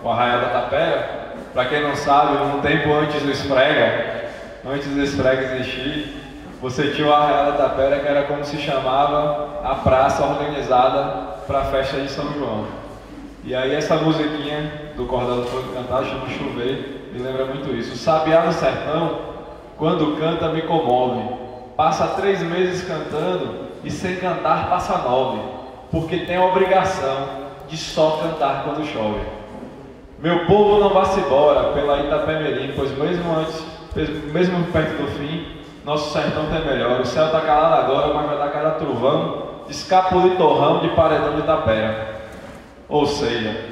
o Arraial da Tapera. Para quem não sabe, um tempo antes do Esfrega existir, você tinha o Arraial da Tapera, que era como se chamava a praça organizada para a festa de São João. E aí essa musiquinha do Cordel do Fogo Cantar chama Chover, me lembra muito isso. O sabiá no sertão, quando canta, me comove. Passa 3 meses cantando e sem cantar passa 9, porque tem a obrigação de só cantar quando chove. Meu povo não vá-se embora pela Itapemirim, pois mesmo perto do fim, nosso sertão tem melhor. O céu está calado agora, mas vai dar cada trovão, de escapulir torrão de paredão de Itapera. Ou seja,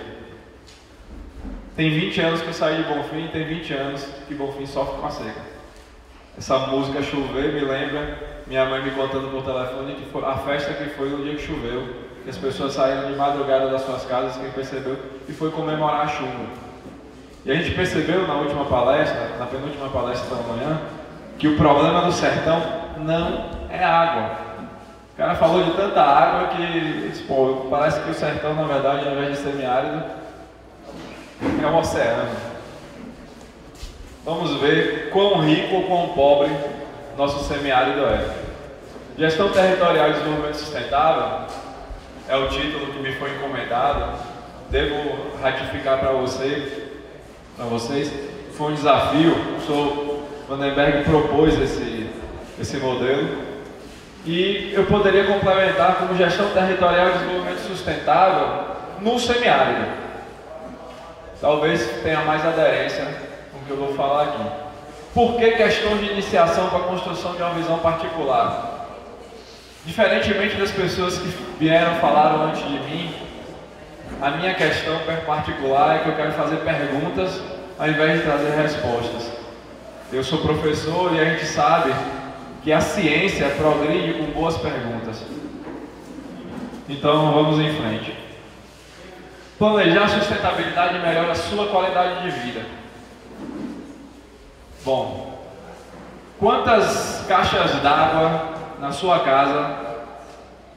tem 20 anos que eu saí de Bonfim, tem 20 anos que Bonfim sofre com a seca. Essa música Chover me lembra minha mãe me contando por telefone que foi a festa que foi no dia que choveu, que as pessoas saíram de madrugada das suas casas, quem percebeu, e foi comemorar a chuva. E a gente percebeu na última palestra, na penúltima palestra da manhã, que o problema do sertão não é água. O cara falou de tanta água que, pô, parece que o sertão, na verdade, ao invés de semiárido, é um oceano. Vamos ver quão rico ou quão pobre nosso semiárido é. Gestão Territorial e Desenvolvimento Sustentável é o título que me foi encomendado. Devo ratificar para vocês, foi um desafio. O senhor Vandenberg propôs esse modelo. E eu poderia complementar como Gestão Territorial e Desenvolvimento Sustentável no semiárido. Talvez tenha mais aderência com o que eu vou falar aqui. Por que questões de iniciação para a construção de uma visão particular? Diferentemente das pessoas que vieram falar antes de mim, a minha questão particular é que eu quero fazer perguntas ao invés de trazer respostas. Eu sou professor e a gente sabe que a ciência progride com boas perguntas. Então vamos em frente. Planejar sustentabilidade melhora a sua qualidade de vida. Bom, quantas caixas d'água na sua casa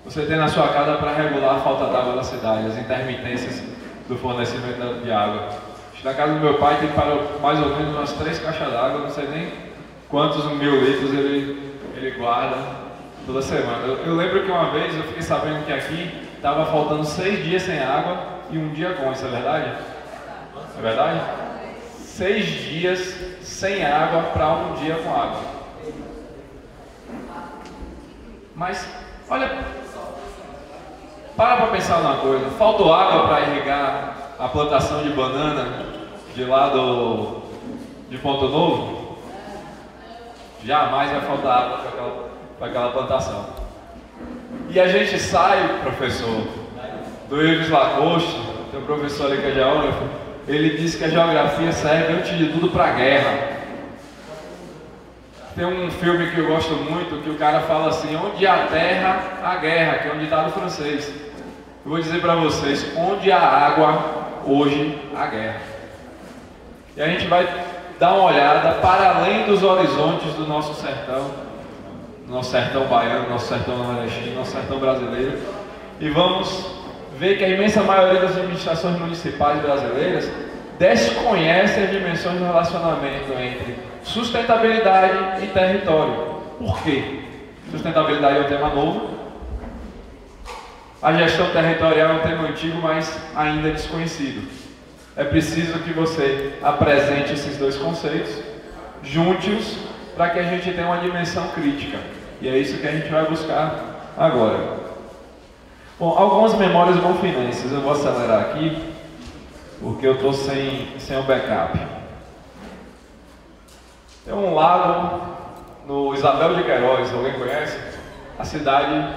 você tem na sua casa para regular a falta d'água da cidade, as intermitências do fornecimento de água? Na casa do meu pai tem para mais ou menos umas 3 caixas d'água, não sei nem quantos 1000 litros ele guarda toda semana. Eu lembro que uma vez eu fiquei sabendo que aqui estava faltando 6 dias sem água e 1 dia com, isso é verdade? É verdade? 6 dias sem água para 1 dia com água. Mas, olha, para pensar numa coisa, faltou água para irrigar a plantação de banana de lá de Ponto Novo? Jamais vai faltar água para aquela plantação. E a gente sai, professor, do Ives Lacoste, tem um professor ali que é geógrafo, ele disse que a geografia serve antes de tudo para a guerra. Tem um filme que eu gosto muito, que o cara fala assim, onde há terra, há guerra, que é um ditado francês. Eu vou dizer para vocês, onde há água, hoje há guerra. E a gente vai dar uma olhada para além dos horizontes do nosso sertão baiano, nosso sertão nordestino, nosso sertão brasileiro, e vamos ver que a imensa maioria das administrações municipais brasileiras desconhece as dimensões do relacionamento entre sustentabilidade e território. Por quê? Sustentabilidade é um tema novo, a gestão territorial é um tema antigo, mas ainda desconhecido. É preciso que você apresente esses dois conceitos, junte-os, para que a gente tenha uma dimensão crítica. E é isso que a gente vai buscar agora. Bom, algumas memórias bonfinenses, eu vou acelerar aqui, porque eu estou sem o backup. Tem um lago no Isabel de Queiroz, alguém conhece? A cidade,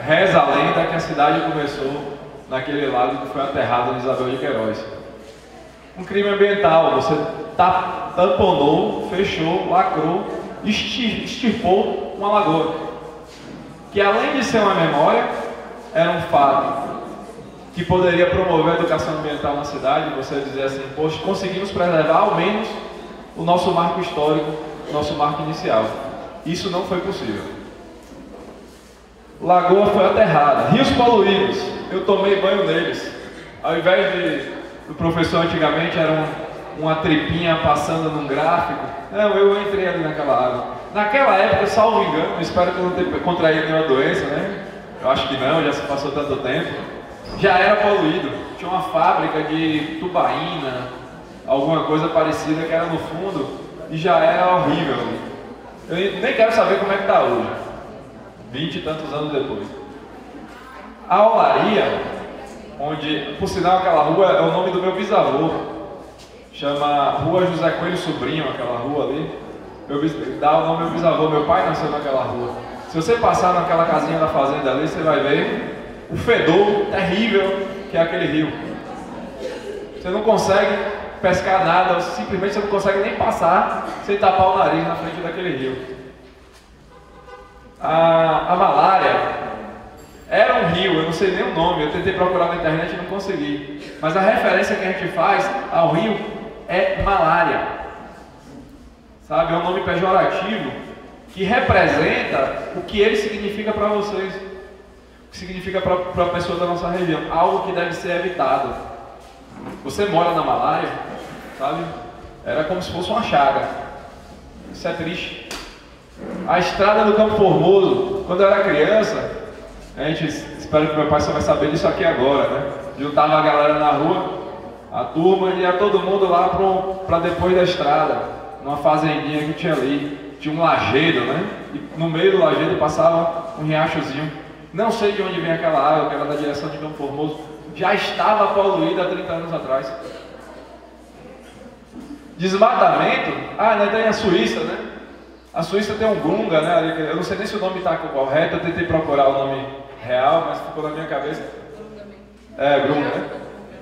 reza a lenda que a cidade começou naquele lago que foi aterrado no Isabel de Queiroz. Um crime ambiental, você tamponou, fechou, lacrou, extirpou uma lagoa. Que além de ser uma memória, era um fato que poderia promover a educação ambiental na cidade, você dizer assim, poxa, conseguimos preservar ao menos o nosso marco histórico, o nosso marco inicial. Isso não foi possível. Lagoa foi aterrada, rios poluídos, eu tomei banho neles. Ao invés de O professor antigamente era uma tripinha passando num gráfico. Não, eu entrei ali naquela água. Naquela época, salvo engano, espero que eu não tenha contraído nenhuma doença, né? Eu acho que não, já se passou tanto tempo. Já era poluído. Tinha uma fábrica de tubaína, alguma coisa parecida que era no fundo, e já era horrível. Eu nem quero saber como é que está hoje, 20 e tantos anos depois. A Olaria, onde, por sinal, aquela rua é o nome do meu bisavô, chama Rua José Coelho Sobrinho, aquela rua ali. Dá o nome do meu bisavô, meu pai nasceu naquela rua. Se você passar naquela casinha da fazenda ali, você vai ver o fedor terrível que é aquele rio. Você não consegue pescar nada, simplesmente você não consegue nem passar sem tapar o nariz na frente daquele rio. A malária era um rio, eu não sei nem o nome, eu tentei procurar na internet e não consegui. Mas a referência que a gente faz ao rio é malária. Sabe, é um nome pejorativo que representa o que ele significa para vocês. O que significa para a pessoa da nossa região. Algo que deve ser evitado. Você mora na malária, sabe? Era como se fosse uma chaga. Isso é triste. A estrada do Campo Formoso, quando eu era criança, a gente, espero que meu pai só vai saber disso aqui agora, né? Juntava a galera na rua, a turma, e ia todo mundo lá para depois da estrada, numa fazendinha que tinha ali. Tinha um lajedo, né? E no meio do lajedo passava um riachozinho. Não sei de onde vem aquela água, que era da direção de Campo Formoso. Já estava poluída há 30 anos atrás. Desmatamento. Né, tem a Suíça, né? A Suíça tem um Gunga, né? Eu não sei nem se o nome está correto, eu tentei procurar o nome real, mas ficou na minha cabeça. Gunga, né?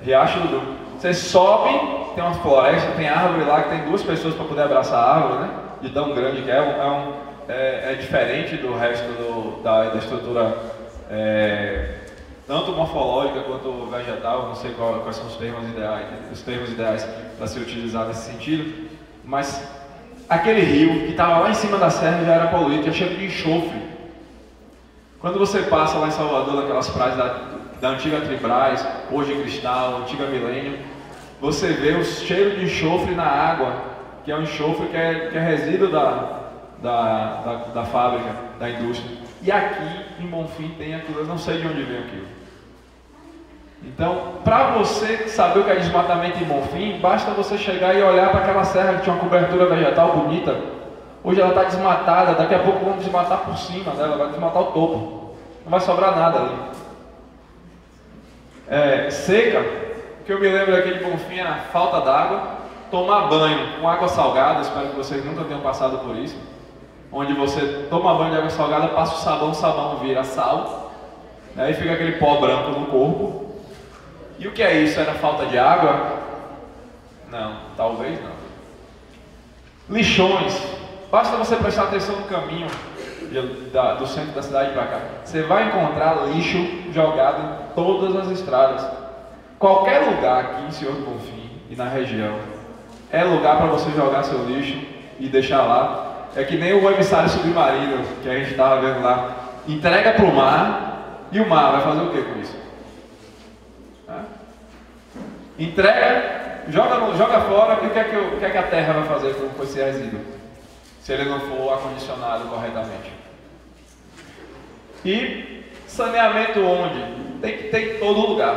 Riacho do Gunga. Você sobe, tem uma floresta, tem árvore lá, que tem 2 pessoas para poder abraçar a árvore, né? De tão grande que é diferente do resto da estrutura, tanto morfológica quanto vegetal. Não sei quais são os termos ideais para ser utilizado nesse sentido, mas aquele rio que estava lá em cima da serra já era poluído, já cheio de enxofre. Quando você passa lá em Salvador, naquelas praias da antiga Tribraz, hoje Cristal, antiga Milênio, você vê o cheiro de enxofre na água, que é um enxofre que é resíduo da fábrica, da indústria. E aqui em Bonfim tem aquilo, eu não sei de onde vem aquilo. Então, para você saber o que é desmatamento em Bonfim, basta você chegar e olhar para aquela serra que tinha uma cobertura vegetal bonita. Hoje ela está desmatada, daqui a pouco vamos desmatar por cima dela, vai desmatar o topo. Não vai sobrar nada ali. Seca, o que eu me lembro aqui de Bonfim é a falta d'água. Tomar banho com água salgada, espero que vocês nunca tenham passado por isso. Onde você toma banho de água salgada, passa o sabão vira sal. Aí fica aquele pó branco no corpo. E o que é isso? Era falta de água? Não, talvez não. Lixões. Basta você prestar atenção no caminho do centro da cidade para cá. Você vai encontrar lixo jogado em todas as estradas. Qualquer lugar aqui em Senhor do Bonfim e na região é lugar para você jogar seu lixo e deixar lá. É que nem o emissário submarino que a gente estava vendo lá. Entrega para o mar e o mar vai fazer o que com isso? Entrega, joga fora, e o que é que a terra vai fazer com esse resíduo? Se ele não for acondicionado corretamente. E saneamento onde? Tem que ter em todo lugar.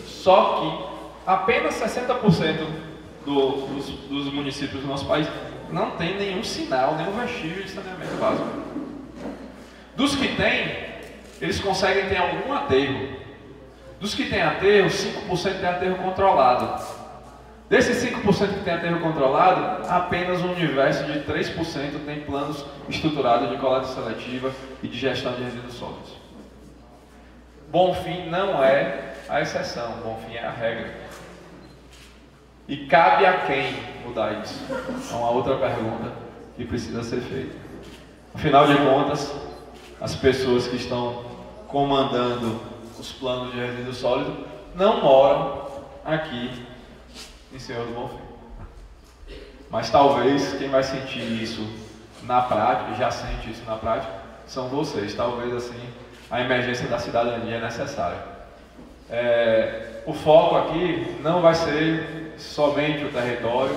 Só que apenas 60% dos municípios do nosso país não tem nenhum sinal, nenhum vestígio de saneamento básico. Dos que tem, eles conseguem ter algum aterro. Dos que têm aterro, 5% tem aterro controlado. Desses 5% que tem aterro controlado, apenas um universo de 3% tem planos estruturados de coleta seletiva e de gestão de resíduos sólidos. Bonfim não é a exceção, Bonfim é a regra. E cabe a quem mudar isso? É uma outra pergunta que precisa ser feita. Afinal de contas, as pessoas que estão comandando os planos de resíduo sólido não moram aqui em Senhor do Bonfim. Mas talvez quem vai sentir isso na prática, já sente isso na prática, são vocês. Talvez assim a emergência da cidadania é necessária. O foco aqui não vai ser somente o território,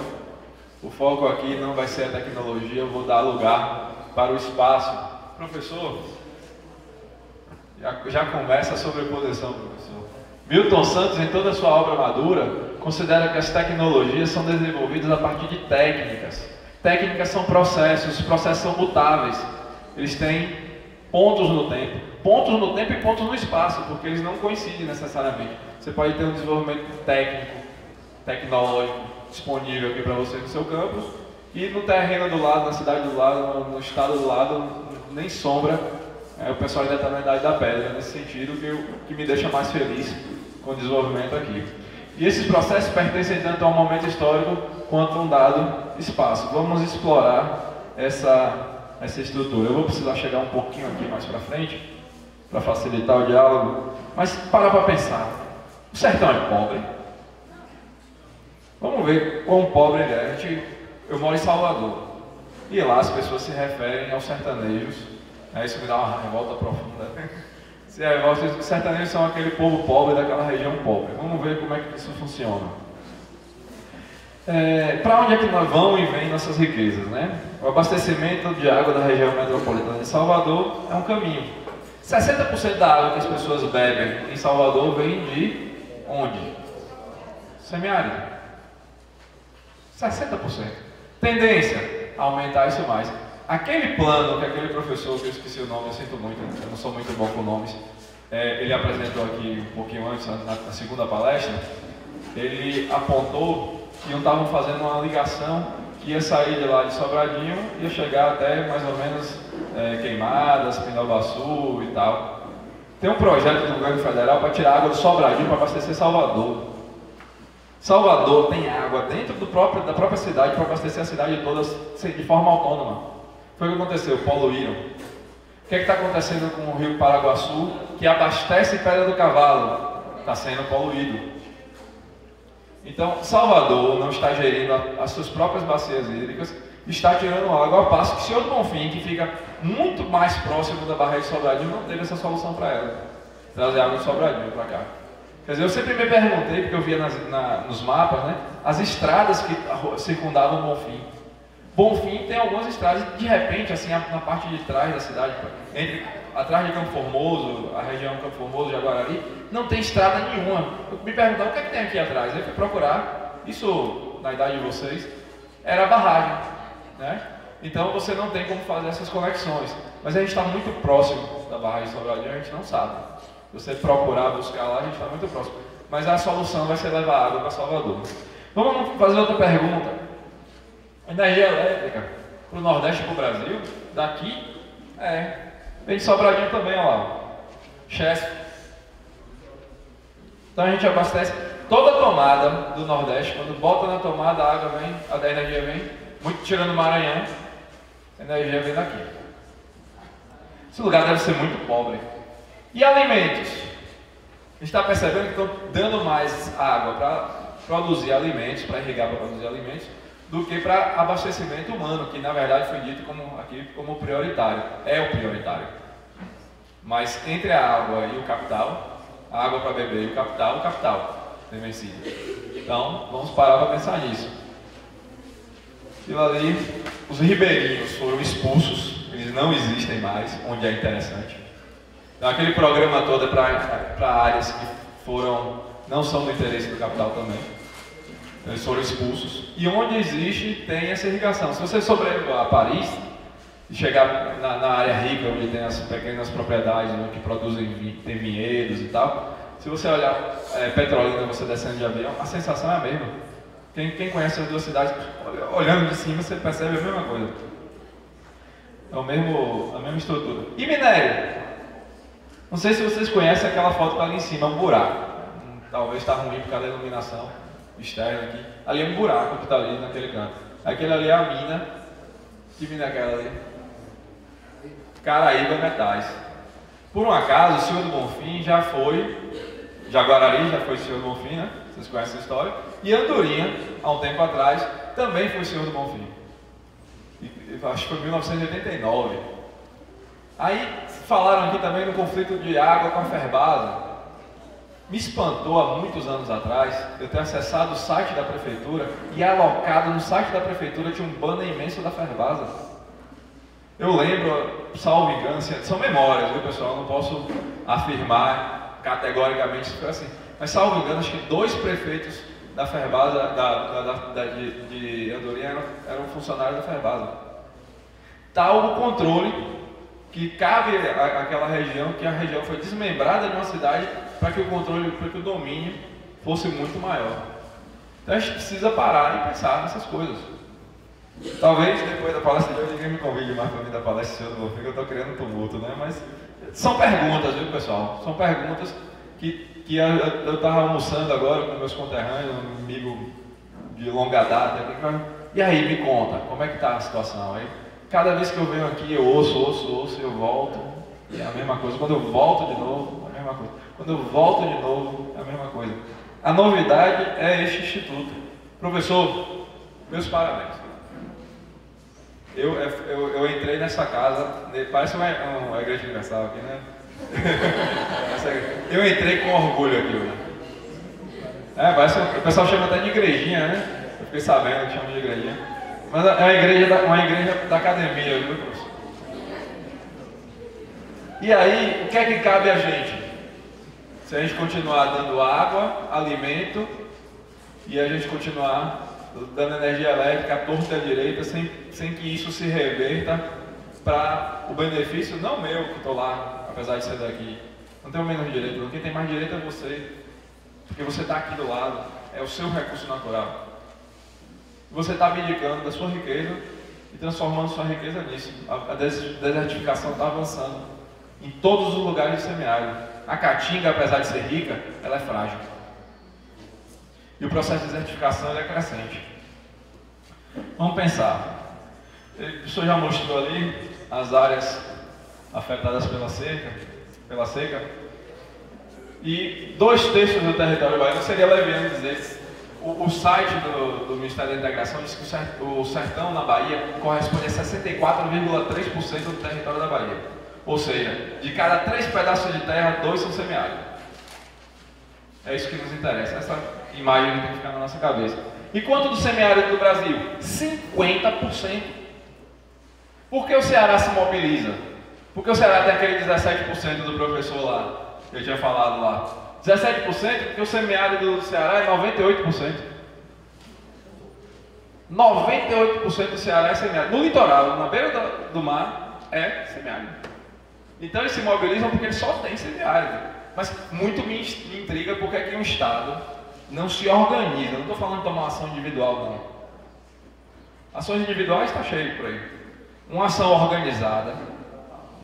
o foco aqui não vai ser a tecnologia, eu vou dar lugar para o espaço. Professor, já começa a sobreposição, professor. Milton Santos, em toda a sua obra madura, considera que as tecnologias são desenvolvidas a partir de técnicas. Técnicas são processos, os processos são mutáveis. Eles têm pontos no tempo e pontos no espaço, porque eles não coincidem necessariamente. Você pode ter um desenvolvimento técnico, tecnológico, disponível aqui para você no seu campus, e no terreno do lado, na cidade do lado, no estado do lado, nem sombra. O pessoal ainda está na idade da pedra, nesse sentido, que me deixa mais feliz com o desenvolvimento aqui. E esses processos pertencem tanto a um momento histórico quanto a um dado espaço. Vamos explorar essa estrutura. Eu vou precisar chegar um pouquinho aqui mais para frente, para facilitar o diálogo, mas para pensar. O sertão é pobre? Vamos ver quão pobre ele é. Eu moro em Salvador, e lá as pessoas se referem aos sertanejos. Isso me dá uma revolta profunda. Os sertanejos são aquele povo pobre daquela região pobre. Vamos ver como é que isso funciona. Para onde é que nós vamos e vem nossas riquezas, né? O abastecimento de água da região metropolitana de Salvador é um caminho. 60% da água que as pessoas bebem em Salvador vem de onde? Semiárido. 60%. Tendência a aumentar isso mais. Aquele plano que aquele professor, que eu esqueci o nome, eu sinto muito, eu não sou muito bom com nomes, ele apresentou aqui um pouquinho antes, na segunda palestra, ele apontou que estavam fazendo uma ligação que ia sair de lá de Sobradinho e ia chegar até mais ou menos Queimadas, Pindabaçu e tal. Tem um projeto do governo federal para tirar água do Sobradinho para abastecer Salvador. Salvador tem água dentro da própria cidade para abastecer a cidade toda de forma autônoma. Foi o que aconteceu, poluíram. O que está acontecendo com o rio Paraguaçu, que abastece Pedra do Cavalo? Está sendo poluído. Então, Salvador não está gerindo as suas próprias bacias hídricas, está tirando água, ao passo que Senhor do Bonfim, que fica muito mais próximo da Barra de Sobradinho, não teve essa solução para ela. Trazer água de Sobradinho para cá. Quer dizer, eu sempre me perguntei, porque eu via nos mapas, né, as estradas que circundavam Bonfim. Bonfim tem algumas estradas, de repente, assim, na parte de trás da cidade, atrás de Campo Formoso, a região Campo Formoso, Jaguarari, não tem estrada nenhuma. Eu me perguntava, o que é que tem aqui atrás? Eu fui procurar, isso, na idade de vocês, era a barragem, né? Então você não tem como fazer essas conexões. Mas a gente está muito próximo da barragem de Sobradinho, a gente não sabe. Se você procurar, buscar lá, a gente está muito próximo. Mas a solução vai ser levar água para Salvador. Vamos fazer outra pergunta. Energia elétrica para o Nordeste e para o Brasil, daqui, vem de Sobradinho também, olha lá, Chesf. Então a gente abastece toda a tomada do Nordeste, quando bota na tomada a água vem, a energia vem, muito tirando o Maranhão, a energia vem daqui. Esse lugar deve ser muito pobre. E alimentos? A gente está percebendo que estão dando mais água para produzir alimentos, para irrigar para produzir alimentos, do que para abastecimento humano, que na verdade foi dito aqui como prioritário. É o prioritário. Mas entre a água e o capital, a água para beber e o capital tem vencido. Então, vamos parar para pensar nisso. Aquilo ali, os ribeirinhos foram expulsos, eles não existem mais, onde é interessante. Então, aquele programa todo é para áreas que não são do interesse do capital também. Eles foram expulsos. E onde existe, tem essa irrigação. Se você sobrevoar a Paris e chegar na área rica, onde tem as pequenas propriedades, onde tem vinhedos e tal, se você olhar Petrolina, você descendo de avião, a sensação é a mesma. Quem conhece as duas cidades, olhando de cima, você percebe a mesma coisa. É a mesma estrutura. E minério? Não sei se vocês conhecem aquela foto que está ali em cima, um buraco. Talvez está ruim por causa da iluminação externa aqui. Ali é um buraco que está ali naquele canto. Aquele ali é a mina. Que mina é aquela ali? Caraíba Metais. Por um acaso, o Senhor do Bonfim já foi, Jaguarari já foi o Senhor do Bonfim, né? Vocês conhecem a história. E Andorinha, há um tempo atrás, também foi o Senhor do Bonfim. Acho que foi em 1989. Aí falaram aqui também do conflito de água com a Ferbasa. Me espantou há muitos anos atrás eu ter acessado o site da prefeitura e alocado no site da prefeitura tinha um banner imenso da Ferbasa. Eu lembro, salvo engano, assim, são memórias, viu pessoal? Eu não posso afirmar categoricamente se foi assim. Mas salvo engano, acho que 2 prefeitos da Ferbasa, de Andorinha eram funcionários da Ferbasa. Tal o controle que cabe àquela região, que a região foi desmembrada de uma cidade para que o controle, para que o domínio fosse muito maior. Então a gente precisa parar e pensar nessas coisas. Talvez depois da palestra de hoje ninguém me convide mais para mim dar palestra se eu não vou, porque eu estou criando tumulto, né? Mas são perguntas, viu pessoal? São perguntas que eu estava almoçando agora com meus conterrâneos, um amigo de longa data. E aí, me conta, como é que está a situação aí? Cada vez que eu venho aqui, eu ouço, eu volto, e é a mesma coisa. Quando eu volto de novo, é a mesma coisa. Quando eu volto de novo, é a mesma coisa. A novidade é este instituto. Professor, meus parabéns. Eu entrei nessa casa, parece uma igreja universal aqui, né? Eu entrei com orgulho aqui hoje. O pessoal chama até de igrejinha, né? Eu fiquei sabendo que chama de igrejinha. Mas é uma igreja da academia, viu, professor? E aí, o que é que cabe a gente? Se a gente continuar dando água, alimento, e a gente continuar dando energia elétrica à torta e à direita, sem que isso se reverta para o benefício, não meu que estou lá, apesar de ser daqui. Não tenho menos direito, quem tem mais direito é você, porque você está aqui do lado, é o seu recurso natural. Você está abdicando da sua riqueza e transformando sua riqueza nisso. A desertificação está avançando em todos os lugares de semiárido. A caatinga, apesar de ser rica, ela é frágil. E o processo de desertificação é crescente. Vamos pensar. O senhor já mostrou ali as áreas afetadas pela seca. E 2/3 do território baiano seria leviano dizer. O site do Ministério da Integração diz que o sertão na Bahia corresponde a 64,3% do território da Bahia. Ou seja, de cada 3 pedaços de terra, 2 são semiáridos. É isso que nos interessa, essa imagem tem que ficar na nossa cabeça. E quanto do semiárido do Brasil? 50%. Por que o Ceará se mobiliza? Por que o Ceará tem aquele 17% do professor lá, que eu tinha falado lá? 17% porque o semiárido do Ceará é 98%. 98% do Ceará é semiárido. No litoral, na beira do mar, é semiárido. Então eles se mobilizam porque eles só têm semiárido. Mas muito me intriga porque aqui um Estado não se organiza. Não estou falando de tomar ação individual, não. Ações individuais está cheio por aí. Uma ação organizada,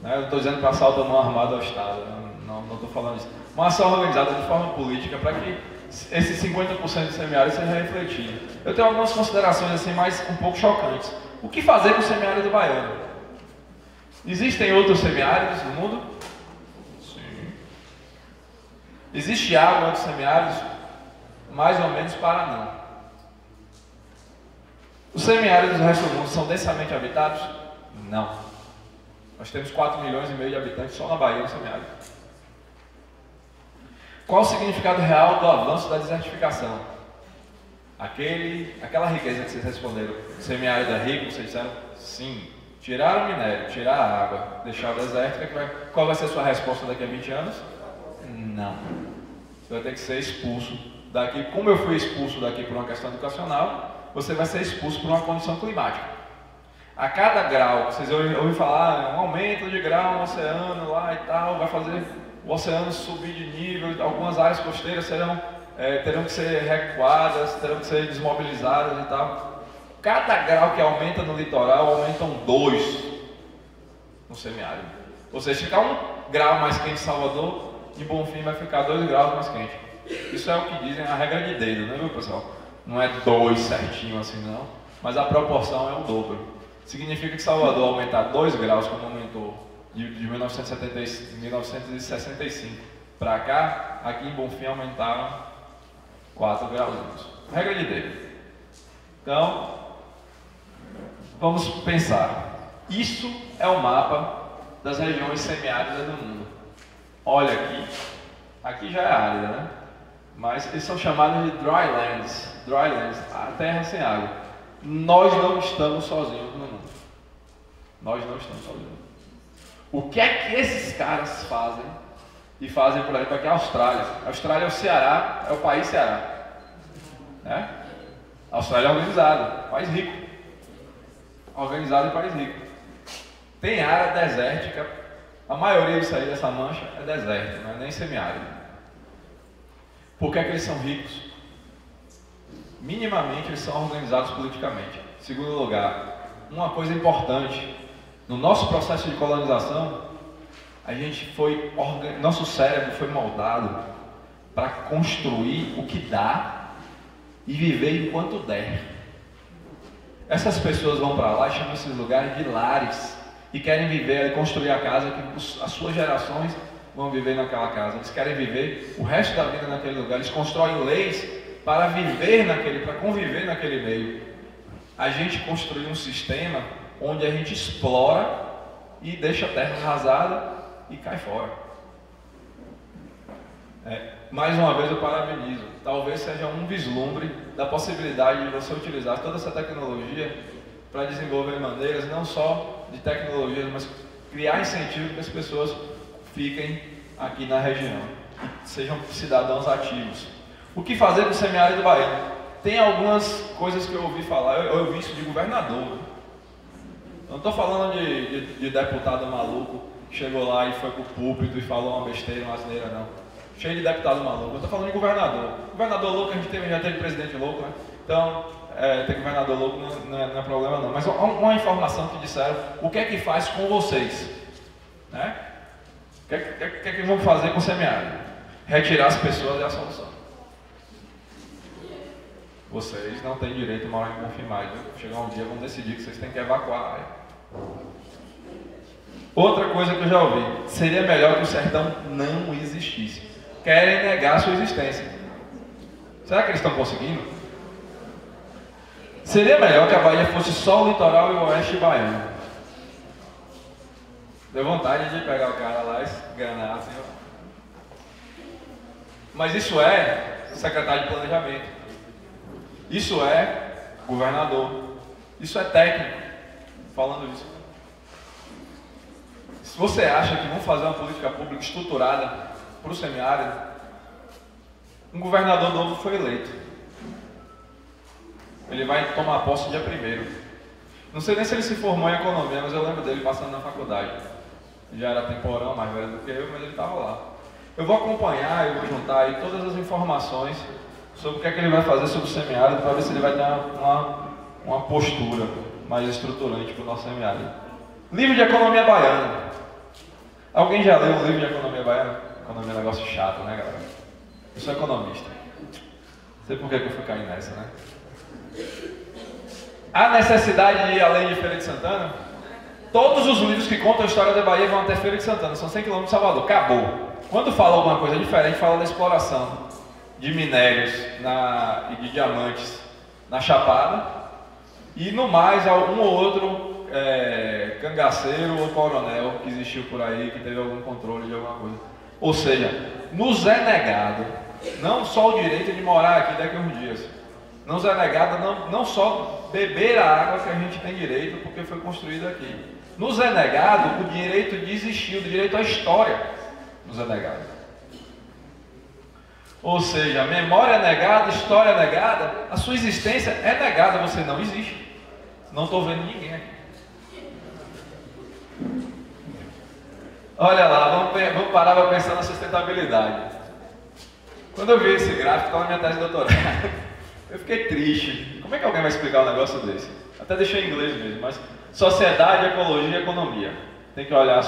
né? Eu não estou dizendo passar a mão armada ao Estado, não estou falando isso. Uma ação organizada de forma política para que esses 50% de semiárido seja refletido. Eu tenho algumas considerações assim, mais um pouco chocantes. O que fazer com o semiárido baiano? Existem outros semiáridos no mundo? Sim. Existe água nos semiáridos? Mais ou menos para não. Os semiáridos do resto do mundo são densamente habitados? Não. Nós temos 4,5 milhões de habitantes só na Bahia no semiárido. Qual o significado real do avanço da desertificação? Aquela riqueza que vocês responderam, o semiárido é rico, vocês disseram sim. Tirar o minério, tirar a água, deixar o deserto, qual vai ser a sua resposta daqui a 20 anos? Não. Você vai ter que ser expulso daqui. Como eu fui expulso daqui por uma questão educacional, você vai ser expulso por uma condição climática. A cada grau, vocês ouvem falar, um aumento de grau no oceano lá e tal, vai fazer o oceano subir de nível, algumas áreas costeiras terão que ser recuadas, terão que ser desmobilizadas e tal. Cada grau que aumenta no litoral, aumentam 2 no semiárido. Ou seja, se ficar 1 grau mais quente em Salvador, em Bonfim vai ficar 2 graus mais quente. Isso é o que dizem a regra de dedo, né, meu pessoal? Não é 2 certinho assim não, mas a proporção é o dobro. Significa que Salvador aumentar 2 graus, como aumentou de 1965 para cá, aqui em Bonfim aumentaram 4 graus. Regra de dedo. Então, vamos pensar. Isso é o mapa das regiões semiáridas do mundo. Olha aqui. Aqui já é árida, né? mas eles são chamados de drylands, a terra sem água. Nós não estamos sozinhos no mundo. Nós não estamos sozinhos. O que é que esses caras fazem? E fazem, por exemplo, aqui a Austrália. A Austrália é o Ceará, é o país Ceará. Né? A Austrália é organizada, país rico. Organizado e país rico. Tem área desértica, a maioria disso aí, dessa mancha, é deserto, não é nem semiárido. Por que é que eles são ricos? Minimamente eles são organizados politicamente. Segundo lugar, uma coisa importante, no nosso processo de colonização, nosso cérebro foi moldado para construir o que dá e viver enquanto der. Essas pessoas vão para lá e chamam esses lugares de lares e querem viver e construir a casa que as suas gerações vão viver naquela casa. Eles querem viver o resto da vida naquele lugar. Eles constroem leis para viver para conviver naquele meio. A gente construiu um sistema onde a gente explora e deixa a terra arrasada e cai fora. Mais uma vez eu parabenizo. Talvez seja um vislumbre da possibilidade de você utilizar toda essa tecnologia para desenvolver maneiras não só de tecnologias, mas criar incentivo para que as pessoas fiquem aqui na região e sejam cidadãos ativos. O que fazer com o semiárido baiano? Tem algumas coisas que eu ouvi falar, eu ouvi isso de governador. Não estou falando de deputado maluco que chegou lá e foi pro púlpito e falou uma besteira, uma asneira, não. Cheio de deputado maluco. Eu estou falando de governador. Governador louco, a gente já teve presidente louco, né? Então, ter governador louco não é problema não. Mas uma informação que disseram, o que é que faz com vocês? Né? O que é que vão fazer com o semiárido? Retirar as pessoas é a solução. Vocês não têm direito a morar em confirmado. Chegar um dia vão decidir que vocês têm que evacuar a área. Outra coisa que eu já ouvi, seria melhor que o sertão não existisse. Querem negar a sua existência. Será que eles estão conseguindo? Seria melhor que a Bahia fosse só o litoral e o oeste baiano. Deu vontade de pegar o cara lá e esganar assim. Mas isso é secretário de planejamento. Isso é governador. Isso é técnico. Falando isso. Se você acha que vão fazer uma política pública estruturada para o semiárido, um governador novo foi eleito. Ele vai tomar posse dia 1º. Não sei nem se ele se formou em economia, mas eu lembro dele passando na faculdade. Ele já era temporão, mais velho do que eu, mas ele estava lá. Eu vou acompanhar, eu vou juntar aí todas as informações sobre o que é que ele vai fazer sobre o semiárido, para ver se ele vai ter uma postura mais estruturante para o nosso semiárido. Livro de economia baiana. Alguém já leu um livro de economia baiana? Economia é um negócio chato, né, galera? Eu sou economista. Não sei por que eu fui cair nessa, né? Há necessidade de ir além de Feira de Santana? Todos os livros que contam a história da Bahia vão até Feira de Santana. São 100 km de Salvador. Acabou. Quando fala alguma coisa diferente, fala da exploração de minérios e de diamantes na Chapada. E no mais, um ou outro cangaceiro ou coronel que existiu por aí, que teve algum controle de alguma coisa. Ou seja, nos é negado não só o direito de morar aqui daqui a uns dias, nos é negado não só beber a água que a gente tem direito porque foi construída aqui, nos é negado o direito de existir, o direito à história nos é negado. Ou seja, a memória é negada, a história é negada, a sua existência é negada, você não existe. Não estou vendo ninguém aqui. Olha lá, vamos parar para pensar na sustentabilidade. Quando eu vi esse gráfico, estava na minha tese de doutorado, eu fiquei triste. Como é que alguém vai explicar um negócio desse? Até deixei em inglês mesmo, mas sociedade, ecologia e economia. Tem que olhar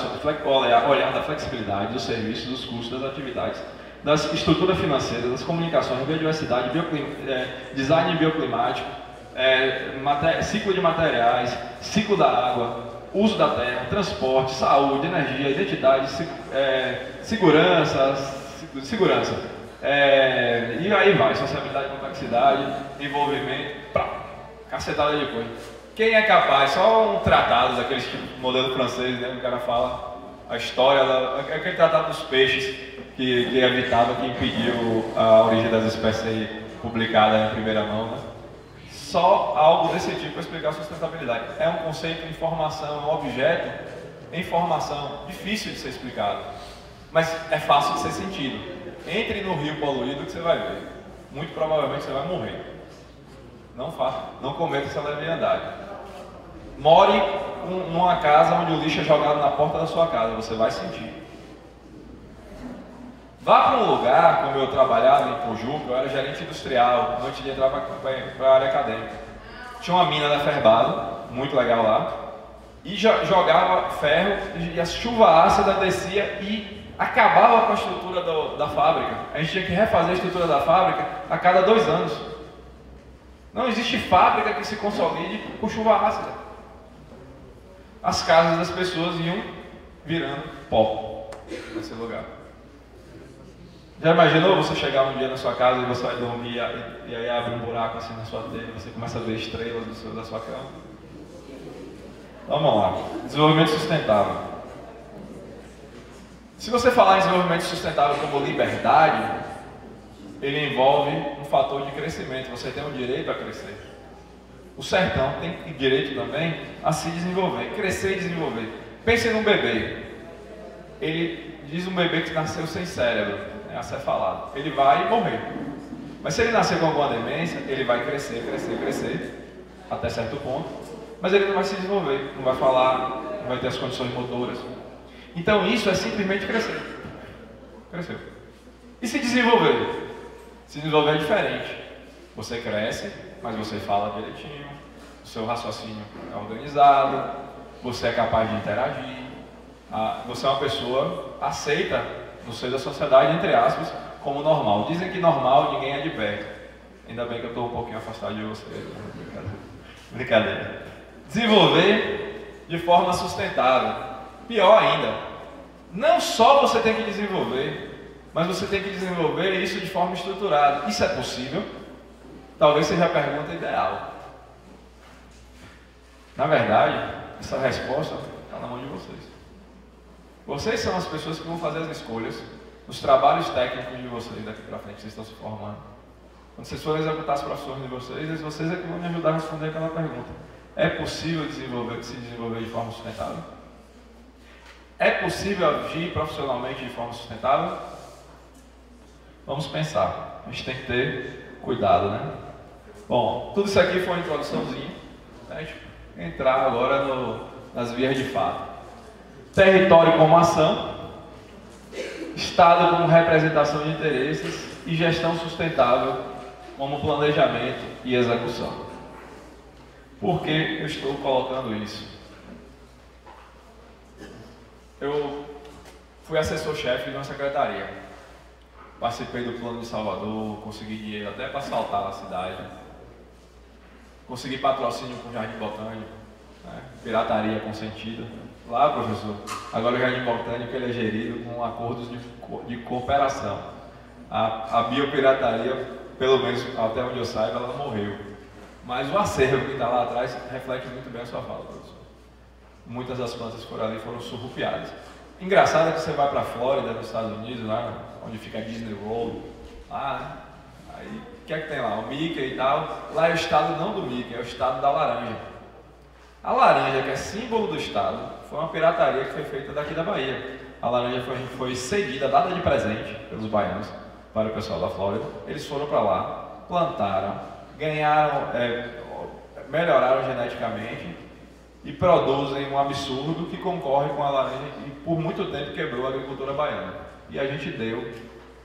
olhar da flexibilidade, dos serviços, dos custos, das atividades, das estruturas financeiras, das comunicações, biodiversidade, design bioclimático, ciclo de materiais, ciclo da água, uso da terra, transporte, saúde, energia, identidade, segurança, e aí vai, sociabilidade, complexidade, envolvimento, cacetada de coisa. Quem é capaz, só um tratado daqueles tipo modelo francês, né, o cara fala, a história, aquele tratado dos peixes que evitava, que impediu a origem das espécies publicada em primeira mão, né? Só algo desse tipo para explicar a sustentabilidade. É um conceito de informação, é um objeto em formação, difícil de ser explicado, mas é fácil de ser sentido. Entre no rio poluído que você vai ver. Muito provavelmente você vai morrer. Não faça, não cometa essa leviandade. More numa casa onde o lixo é jogado na porta da sua casa, você vai sentir. Vá para um lugar, como eu trabalhava em Pojuca, eu era gerente industrial, antes de entrar para a área acadêmica. Tinha uma mina da Ferbado, muito legal lá, e jogava ferro, e a chuva ácida descia e acabava com a estrutura da fábrica. A gente tinha que refazer a estrutura da fábrica a cada 2 anos. Não existe fábrica que se consolide com chuva ácida. As casas das pessoas iam virando pó nesse lugar. Já imaginou você chegar um dia na sua casa e você vai dormir e aí abre um buraco assim na sua telha e você começa a ver estrelas da sua cama? Vamos lá. Desenvolvimento sustentável. Se você falar em desenvolvimento sustentável como liberdade, ele envolve um fator de crescimento. Você tem o direito a crescer. O sertão tem direito também a se desenvolver, crescer e desenvolver. Pense num bebê. Ele diz um bebê que nasceu sem cérebro. É acefalado. Ele vai morrer. Mas se ele nascer com alguma demência, ele vai crescer, até certo ponto, mas ele não vai se desenvolver, não vai falar, não vai ter as condições motoras. Então isso é simplesmente crescer. Cresceu. E se desenvolver? Se desenvolver é diferente. Você cresce, mas você fala direitinho, o seu raciocínio é organizado, você é capaz de interagir, você é uma pessoa aceita no seio da sociedade, entre aspas, como normal. Dizem que normal ninguém é de perto. Ainda bem que eu estou um pouquinho afastado de vocês. Brincadeira. Desenvolver de forma sustentável. Pior ainda, não só você tem que desenvolver, mas você tem que desenvolver isso de forma estruturada. Isso é possível? Talvez seja a pergunta ideal. Na verdade, essa resposta está na mão de vocês. Vocês são as pessoas que vão fazer as escolhas, os trabalhos técnicos de vocês daqui para frente, vocês estão se formando. Quando vocês forem executar as profissões de vocês é que vão me ajudar a responder aquela pergunta. É possível se desenvolver de forma sustentável? É possível agir profissionalmente de forma sustentável? Vamos pensar. A gente tem que ter cuidado, né? Bom, tudo isso aqui foi uma introduçãozinha. A gente vai entrar agora nas vias de fato. Território como ação, Estado como representação de interesses e gestão sustentável como planejamento e execução. Por que eu estou colocando isso? Eu fui assessor-chefe de uma secretaria. Participei do Plano de Salvador, consegui dinheiro até para assaltar a cidade. Consegui patrocínio com o Jardim Botânico, né? Pirataria consentida. Lá, professor, agora o Jardim Botânico ele é gerido com acordos de cooperação. A biopirataria, pelo menos até onde eu saiba, ela morreu. Mas o acervo que está lá atrás reflete muito bem a sua fala, professor. Muitas das plantas que foram ali foram surrupiadas. Engraçado é que você vai para a Flórida, nos Estados Unidos, lá onde fica a Disney World, lá, né? Aí, o que é que tem lá? O Mickey e tal. Lá é o estado não do Mickey, é o estado da laranja. A laranja, que é símbolo do estado, foi uma pirataria que foi feita daqui da Bahia. A laranja foi cedida, dada de presente pelos baianos para o pessoal da Flórida. Eles foram para lá, plantaram, ganharam, melhoraram geneticamente e produzem um absurdo que concorre com a laranja e por muito tempo quebrou a agricultura baiana. E a gente deu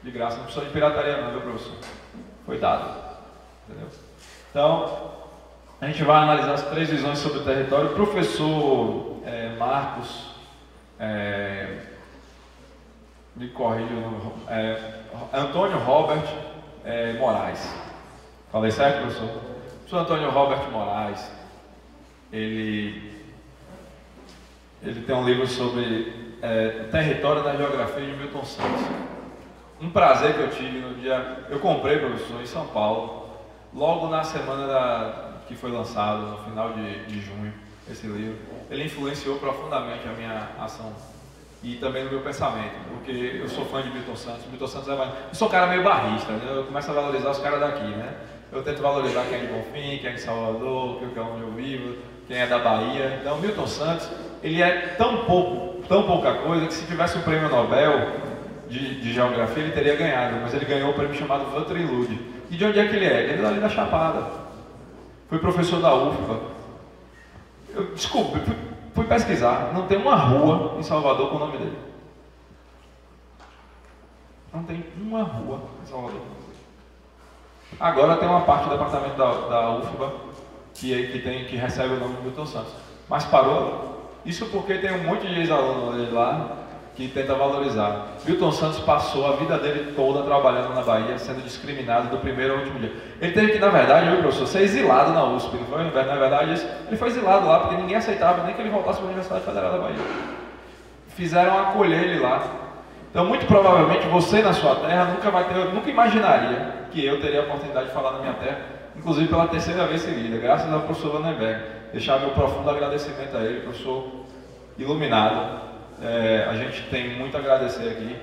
de graça, não precisou de pirataria não, meu professor. Foi dado. Entendeu? Então, a gente vai analisar as 3 visões sobre o território. O professor Marcos, me corrija, Antônio Robert Moraes. Falei certo, professor? O professor Antônio Robert Moraes, ele tem um livro sobre o território da geografia de Milton Santos. Um prazer que eu tive no dia... Eu comprei, professor, em São Paulo, logo na semana que foi lançado, no final de junho, esse livro. Ele influenciou profundamente a minha ação e também no meu pensamento, porque eu sou fã de Milton Santos. Milton Santos eu sou um cara meio barrista, né? Eu começo a valorizar os caras daqui, né? Eu tento valorizar quem é de Bonfim, quem é de Salvador, quem é onde eu vivo, quem é da Bahia. Então, Milton Santos, ele é tão pouca coisa, que se tivesse um prêmio Nobel de Geografia, ele teria ganhado, mas ele ganhou um prêmio chamado Walter Lude. E de onde é que ele é? Ele é ali da Chapada. Foi professor da UFBA. Desculpa, fui pesquisar, não tem uma rua em Salvador com o nome dele. Não tem uma rua em Salvador. Agora tem uma parte do departamento da UFBA que recebe o nome de Milton Santos. Mas parou. Isso porque tem um monte de ex-alunos dele lá que tenta valorizar. Milton Santos passou a vida dele toda trabalhando na Bahia, sendo discriminado do primeiro ao último dia. Ele teve que, na verdade, professor, ser exilado na USP, não foi? Na verdade, ele foi exilado lá, porque ninguém aceitava nem que ele voltasse para a Universidade Federal da Bahia. Fizeram acolher ele lá. Então, muito provavelmente, você na sua terra nunca imaginaria que eu teria a oportunidade de falar na minha terra, inclusive pela terceira vez seguida, graças ao professor Vandenberg. Deixar meu profundo agradecimento a ele, professor iluminado. A gente tem muito a agradecer aqui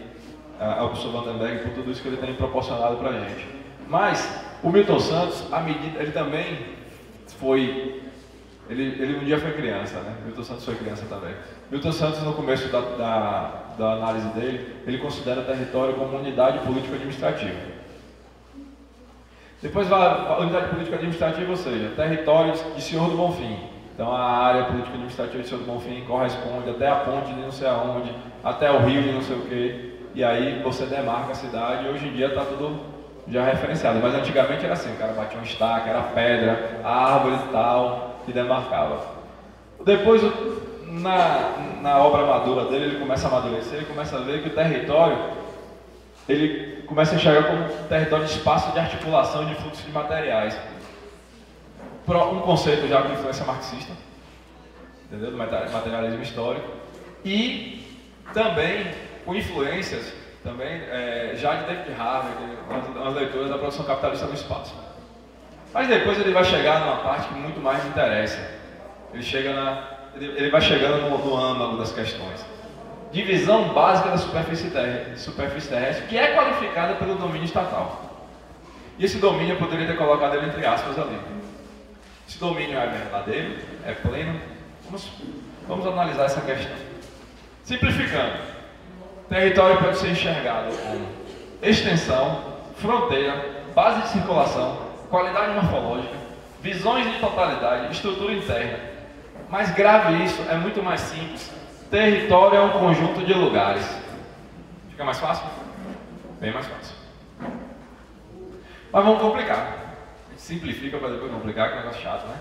ao professor Vandenberg por tudo isso que ele tem proporcionado para a gente. Mas o Milton Santos, ele também foi... Ele um dia foi criança, né? Milton Santos foi criança também. Milton Santos, no começo da análise dele, ele considera o território como unidade político-administrativa. Depois a unidade político-administrativa, ou seja, território de Senhor do Bonfim. Então a área político-administrativa de Senhor do Bonfim corresponde até a ponte de não sei aonde, até o rio de não sei o quê, e aí você demarca a cidade. Hoje em dia está tudo já referenciado, mas antigamente era assim, o cara batia um estaca, era pedra, árvore e tal, que demarcava. Depois, na obra madura dele, ele começa a amadurecer, ele começa a ver que o território, ele começa a enxergar como um território de espaço de articulação de fluxo de materiais. Um conceito já com influência marxista, entendeu? Do materialismo histórico, e também com influências também, já de David Harvey, umas leituras da produção capitalista no espaço. Mas depois ele vai chegar numa parte que muito mais me interessa. Ele vai chegando no âmago das questões. Divisão básica da superfície terrestre, que é qualificada pelo domínio estatal. E esse domínio eu poderia ter colocado ele entre aspas ali. Esse domínio é verdadeiro, é pleno. Vamos analisar essa questão. Simplificando, território pode ser enxergado como extensão, fronteira, base de circulação, qualidade morfológica, visões de totalidade, estrutura interna. Mais grave isso, é muito mais simples. Território é um conjunto de lugares. Fica mais fácil? Bem mais fácil. Mas vamos complicar. Simplifica para depois complicar, que é um negócio chato, né?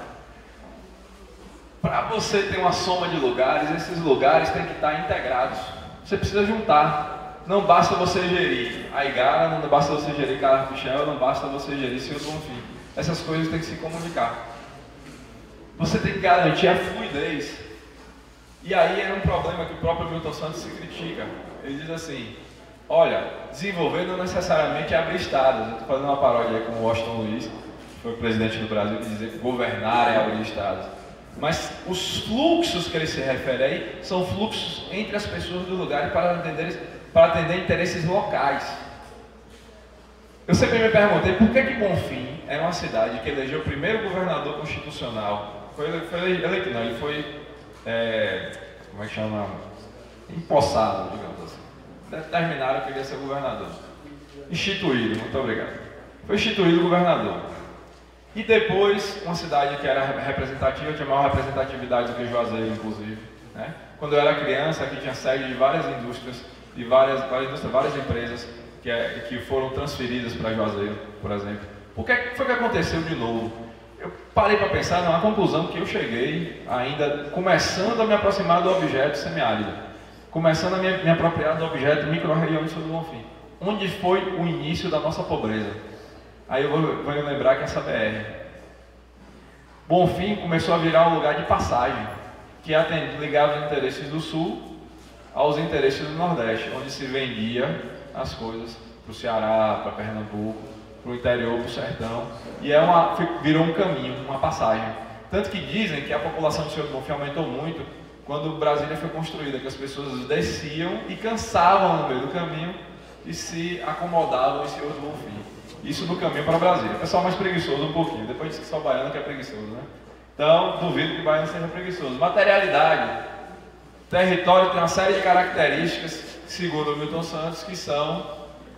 Para você ter uma soma de lugares, esses lugares têm que estar integrados. Você precisa juntar. Não basta você gerir a Igara, não basta você gerir Carpichel, não basta você gerir Senhor do Bonfim. Essas coisas têm que se comunicar. Você tem que garantir a fluidez. E aí é um problema que o próprio Milton Santos se critica. Ele diz assim: olha, desenvolver não necessariamente é abrir estradas. Eu estou fazendo uma paródia aí com o Washington Luiz, que foi o presidente do Brasil, que dizia que governar é abrir estradas. Mas os fluxos que ele se refere aí são fluxos entre as pessoas do lugar para atender interesses locais. Eu sempre me perguntei por que Bonfim era uma cidade que elegeu o primeiro governador constitucional. Ele foi como é que chama? Empossado, digamos assim. Determinaram que ele ia ser governador. Instituído, muito obrigado. Foi instituído governador. E depois, uma cidade que era representativa, tinha maior representatividade do que Juazeiro, inclusive. Né? Quando eu era criança, aqui tinha sede de várias indústrias, de várias empresas que foram transferidas para Juazeiro, por exemplo. O que foi que aconteceu de novo? Eu parei para pensar numa conclusão que eu cheguei, ainda começando a me aproximar do objeto semiárido, começando a me apropriar do objeto micro-região de Senhor do Bonfim. Onde foi o início da nossa pobreza? Aí eu vou lembrar que essa BR. Bonfim começou a virar um lugar de passagem, que ligava os interesses do Sul aos interesses do Nordeste, onde se vendia as coisas para o Ceará, para Pernambuco, para o interior, para o sertão, e virou um caminho, uma passagem. Tanto que dizem que a população do Senhor do Bonfim aumentou muito quando Brasília foi construída, que as pessoas desciam e cansavam no meio do caminho e se acomodavam em seu outro fim. Isso no caminho para Brasília. O pessoal mais preguiçoso um pouquinho, depois diz que só baiano que é preguiçoso, né? Então, duvido que baiano seja preguiçoso. Materialidade. Território tem uma série de características, segundo o Milton Santos, que são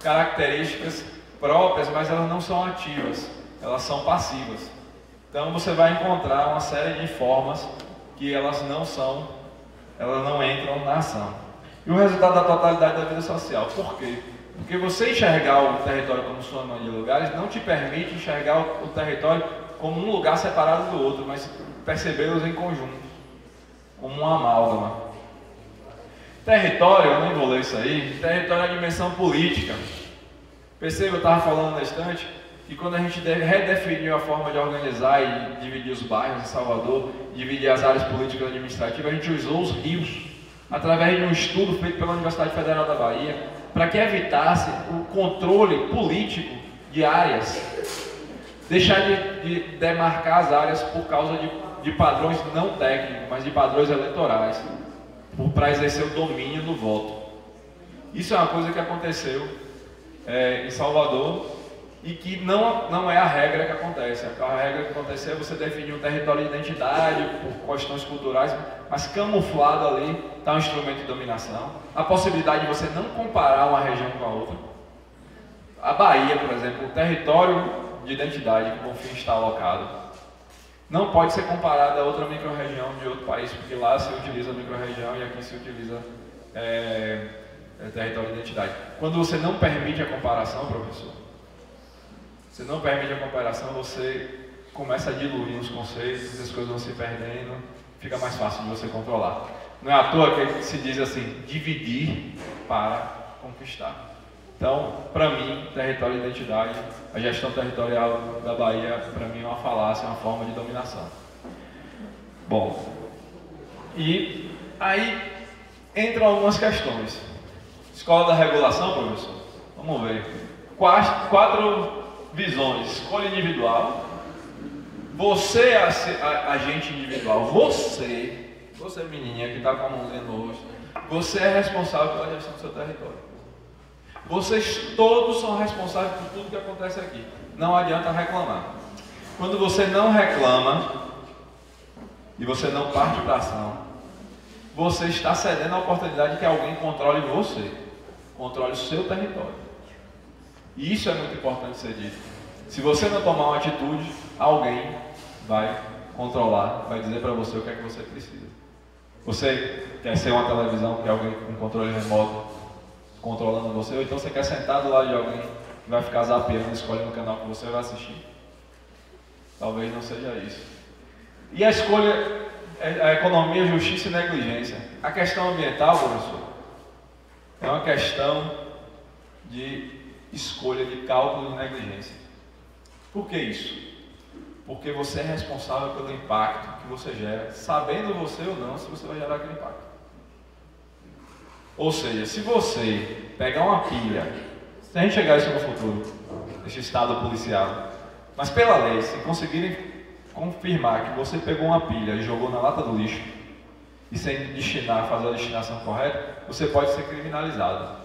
características próprias, mas elas não são ativas, elas são passivas. Então você vai encontrar uma série de formas que elas não entram na ação. E o resultado da totalidade da vida social. Por quê? Porque você enxergar o território como soma de lugares não te permite enxergar o território como um lugar separado do outro, mas percebê-los em conjunto, como uma amálgama. Território, eu nem vou ler isso aí, território é a dimensão política. Perceba, eu estava falando na estante, que quando a gente redefiniu a forma de organizar e dividir os bairros em Salvador, dividir as áreas políticas e administrativas, a gente usou os rios, através de um estudo feito pela Universidade Federal da Bahia, para que evitasse o controle político de áreas, deixar de demarcar as áreas por causa de padrões não técnicos, mas de padrões eleitorais, para exercer o domínio do voto. Isso é uma coisa que aconteceu em Salvador e que não é a regra que acontece. A regra que acontece é você definir um território de identidade por questões culturais, mas camuflado ali está um instrumento de dominação. A possibilidade de você não comparar uma região com a outra. A Bahia, por exemplo, o território de identidade que o Bonfim está alocado, não pode ser comparado a outra microrregião de outro país, porque lá se utiliza microrregião e aqui se utiliza território de identidade. Quando você não permite a comparação, professor, você não permite a comparação, você começa a diluir os conceitos, as coisas vão se perdendo, fica mais fácil de você controlar. Não é à toa que se diz assim, dividir para conquistar. Então, para mim, território de identidade, a gestão territorial da Bahia, para mim, é uma falácia, é uma forma de dominação. Bom, e aí entram algumas questões. Escola da regulação, professor? Vamos ver. Quatro visões. Escolha individual. Você é agente individual. Você menininha que está com a mãozinha no rosto, você é responsável pela gestão do seu território. Vocês todos são responsáveis por tudo que acontece aqui. Não adianta reclamar. Quando você não reclama e você não parte para ação, você está cedendo a oportunidade que alguém controle você, controle o seu território. E isso é muito importante ser dito. Se você não tomar uma atitude, alguém vai controlar, vai dizer para você o que é que você precisa. Você quer ser uma televisão que alguém com controle remoto controlando você, ou então você quer sentar do lado de alguém que vai ficar zapeando, escolhendo o canal que você vai assistir. Talvez não seja isso. E a escolha é a economia, justiça e negligência. A questão ambiental, professor, é uma questão de escolha, de cálculo de negligência. Por que isso? Porque você é responsável pelo impacto que você gera, sabendo você ou não se você vai gerar aquele impacto. Ou seja, se você pegar uma pilha, se a gente chegar a isso no futuro, esse estado policial, mas pela lei, se conseguirem confirmar que você pegou uma pilha e jogou na lata do lixo, e sem destinar, fazer a destinação correta, você pode ser criminalizado.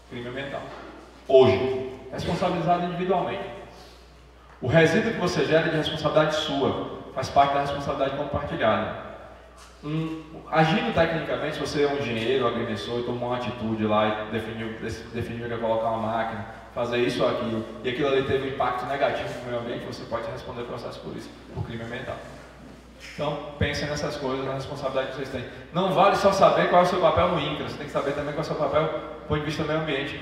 Crime ambiental. Hoje, responsabilizado individualmente. O resíduo que você gera é de responsabilidade sua, faz parte da responsabilidade compartilhada. Agindo tecnicamente, se você é um engenheiro, agrimensor e tomou uma atitude lá e definiu que ia colocar uma máquina, fazer isso ou aquilo, e aquilo ali teve um impacto negativo no meio ambiente, você pode responder processo por isso, por crime ambiental. Então, pensem nessas coisas, na responsabilidade que vocês têm. Não vale só saber qual é o seu papel no INCRA, você tem que saber também qual é o seu papel do ponto de vista do meio ambiente.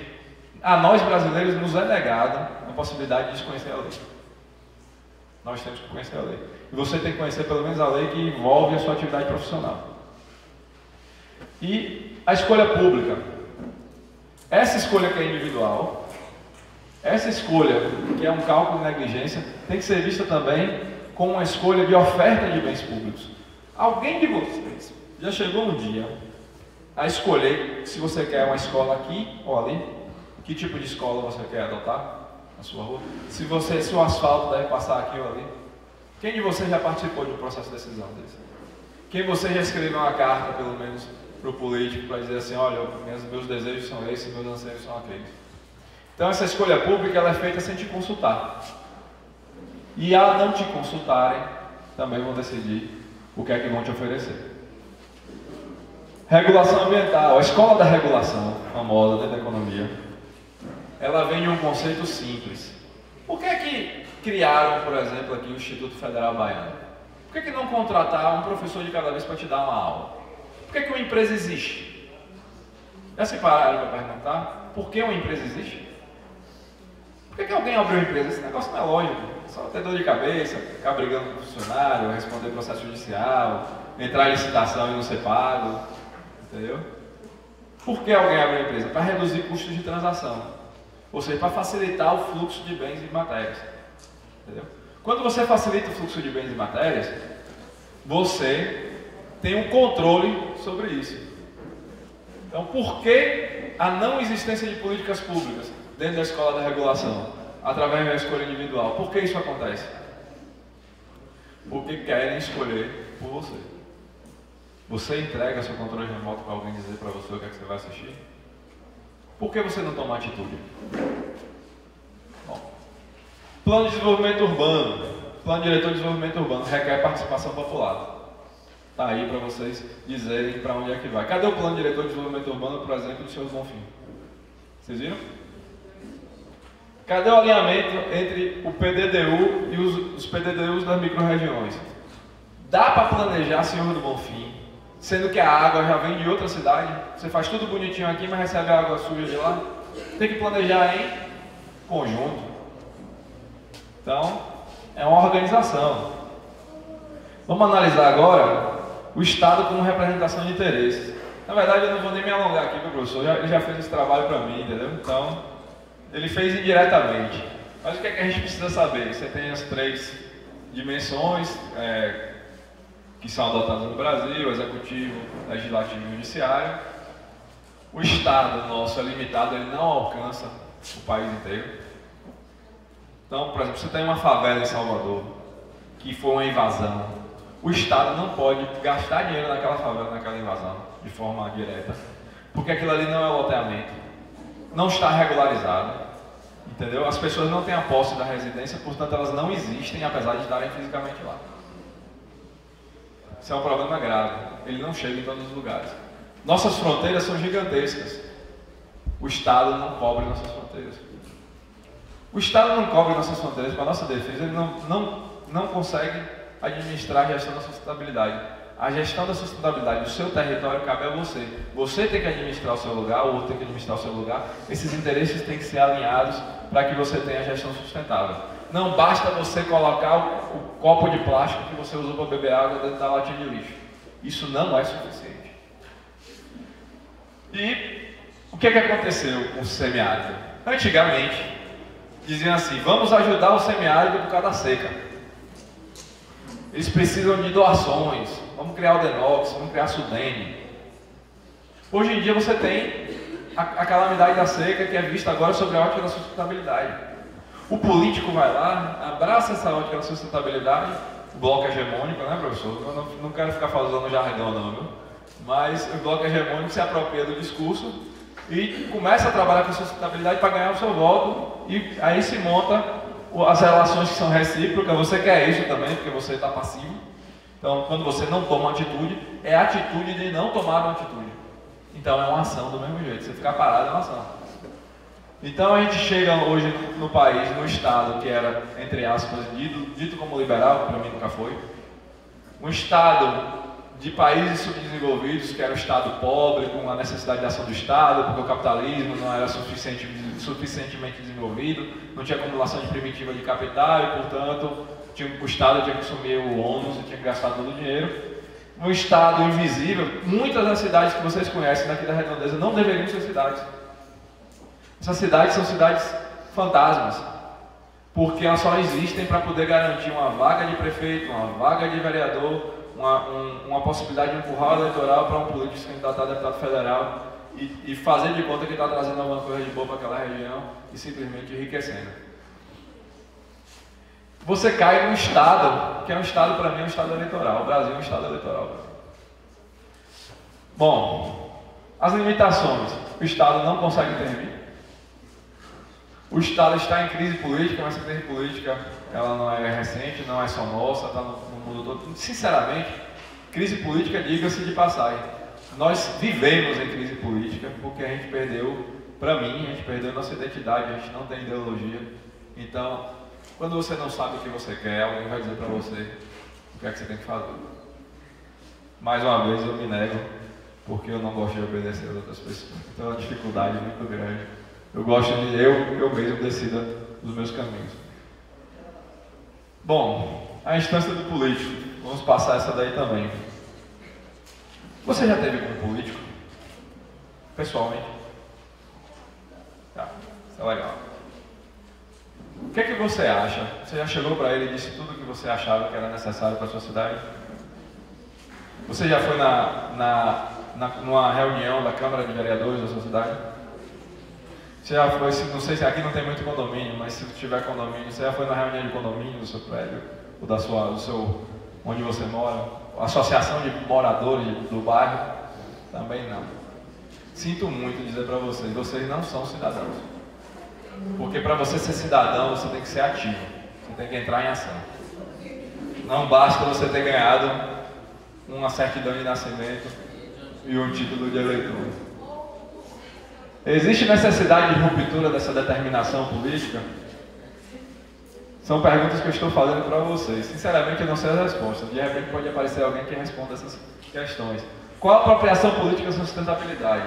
A nós brasileiros nos é negado a possibilidade de desconhecer a lei. Nós temos que conhecer a lei. E você tem que conhecer pelo menos a lei que envolve a sua atividade profissional. E a escolha pública. Essa escolha que é individual, essa escolha que é um cálculo de negligência, tem que ser vista também como uma escolha de oferta de bens públicos. Alguém de vocês já chegou um dia a escolher se você quer uma escola aqui ou ali? Que tipo de escola você quer adotar na sua rua? Se o asfalto deve passar aqui ou ali? Quem de vocês já participou de um processo de decisão desse? Quem você já escreveu uma carta, pelo menos, para o político, para dizer assim, olha, meus desejos são esses, meus anseios são aqueles. Então essa escolha pública ela é feita sem te consultar. E ao não te consultarem, também vão decidir o que é que vão te oferecer. Regulação ambiental. A escola da regulação, famosa dentro da economia, ela vem de um conceito simples. Por que é que criaram, por exemplo, aqui o Instituto Federal Baiano? Por que não contratar um professor de cada vez para te dar uma aula? Por que uma empresa existe? Já se pararam para perguntar por que uma empresa existe? Por que alguém abriu uma empresa? Esse negócio não é lógico. Só ter dor de cabeça, ficar brigando com o funcionário, responder processo judicial, entrar em licitação e não ser pago. Entendeu? Por que alguém abre uma empresa? Para reduzir custos de transação. Ou seja, para facilitar o fluxo de bens e matérias. Entendeu? Quando você facilita o fluxo de bens e matérias, você tem um controle sobre isso. Então, por que a não existência de políticas públicas dentro da escola da regulação, através da escolha individual? Por que isso acontece? Porque querem escolher por você. Você entrega seu controle remoto para alguém dizer para você o que é que você vai assistir? Por que você não toma atitude? Bom, plano de desenvolvimento urbano, plano diretor de desenvolvimento urbano requer participação popular. Está aí para vocês dizerem para onde é que vai. Cadê o plano diretor de desenvolvimento urbano, por exemplo, do Sr. Bonfim? Vocês viram? Cadê o alinhamento entre o PDDU e os PDDUs das micro-regiões? Dá para planejar, senhor do Bonfim, sendo que a água já vem de outra cidade? Você faz tudo bonitinho aqui, mas recebe a água suja de lá? Tem que planejar em conjunto. Então, é uma organização. Vamos analisar agora o Estado como representação de interesses. Na verdade, eu não vou nem me alongar aqui, meu professor, ele já fez esse trabalho para mim, entendeu? Então, ele fez indiretamente. Mas o que é que a gente precisa saber? Você tem as 3 dimensões que são adotadas no Brasil: executivo, legislativo e judiciário. O Estado nosso é limitado, ele não alcança o país inteiro. Então, por exemplo, você tem uma favela em Salvador, que foi uma invasão. O Estado não pode gastar dinheiro naquela favela, naquela invasão, de forma direta, porque aquilo ali não é loteamento, não está regularizado, entendeu? As pessoas não têm a posse da residência, portanto elas não existem, apesar de estarem fisicamente lá. Isso é um problema grave, ele não chega em todos os lugares. Nossas fronteiras são gigantescas, o Estado não cobre nossas fronteiras. O Estado não cobre nossas fronteiras para a nossa defesa, ele não consegue administrar a gestão da sustentabilidade. A gestão da sustentabilidade do seu território cabe a você. Você tem que administrar o seu lugar, o outro tem que administrar o seu lugar. Esses interesses têm que ser alinhados para que você tenha a gestão sustentável. Não basta você colocar o copo de plástico que você usou para beber água dentro da latinha de lixo. Isso não é suficiente. E o que aconteceu com o semiárido? Antigamente, diziam assim: vamos ajudar o semiárido por causa da seca. Eles precisam de doações, vamos criar o Denox, vamos criar a Sudene. Hoje em dia você tem a calamidade da seca, que é vista agora sobre a ótica da sustentabilidade. O político vai lá, abraça essa ótica da sustentabilidade, o bloco hegemônico, né, professor? Eu não quero ficar falando jargão não, viu? Mas o bloco hegemônico se apropria do discurso e começa a trabalhar com sustentabilidade para ganhar o seu voto, e aí se monta as relações que são recíprocas. Você quer isso também, porque você está passivo. Então, quando você não toma uma atitude, é a atitude de não tomar uma atitude. Então, é uma ação do mesmo jeito. Você ficar parado é uma ação. Então, a gente chega hoje no país, no Estado, que era, entre aspas, dito como liberal, que para mim nunca foi. Um Estado de países subdesenvolvidos, que era o Estado pobre, com a necessidade de ação do Estado, porque o capitalismo não era suficientemente desenvolvido, não tinha acumulação de primitiva de capital e, portanto, o Estado tinha que assumir o ônus e tinha que gastar todo o dinheiro. Um Estado invisível. Muitas das cidades que vocês conhecem daqui da Redondeza não deveriam ser cidades. Essas cidades são cidades fantasmas, porque elas só existem para poder garantir uma vaga de prefeito, uma vaga de vereador, uma possibilidade de empurrar o eleitoral para um político se candidatar a deputado federal e fazer de conta que está trazendo alguma coisa de boa para aquela região e simplesmente enriquecendo. Você cai num Estado, que é um Estado, para mim, é um Estado eleitoral. O Brasil é um Estado eleitoral. Bom, as limitações. O Estado não consegue intervir. O Estado está em crise política, mas essa crise política ela não é recente, não é só nossa, está no mundo todo. Sinceramente, crise política, diga-se de passagem. Nós vivemos em crise política porque a gente perdeu, para mim, a gente perdeu nossa identidade, a gente não tem ideologia. Então, quando você não sabe o que você quer, alguém vai dizer para você o que é que você tem que fazer. Mais uma vez, eu me nego, porque eu não gosto de obedecer as outras pessoas. Então, é uma dificuldade muito grande. Eu gosto de eu mesmo decida os meus caminhos. Bom, a instância do político. Vamos passar essa daí também. Você já teve com um político? Pessoalmente? Tá, isso é legal. O que é que você acha? Você já chegou para ele e disse tudo o que você achava que era necessário para a sua cidade? Você já foi numa reunião da Câmara de Vereadores da sua cidade? Você já foi, não sei se aqui não tem muito condomínio, mas se tiver condomínio, você já foi na reunião de condomínio do seu prédio, ou do seu, onde você mora, associação de moradores do bairro? Também não. Sinto muito dizer para vocês não são cidadãos. Porque para você ser cidadão, você tem que ser ativo, você tem que entrar em ação. Não basta você ter ganhado uma certidão de nascimento e um título de eleitor. Existe necessidade de ruptura dessa determinação política? São perguntas que eu estou fazendo para vocês. Sinceramente, eu não sei as respostas. De repente pode aparecer alguém que responda essas questões. Qual a apropriação política e sustentabilidade?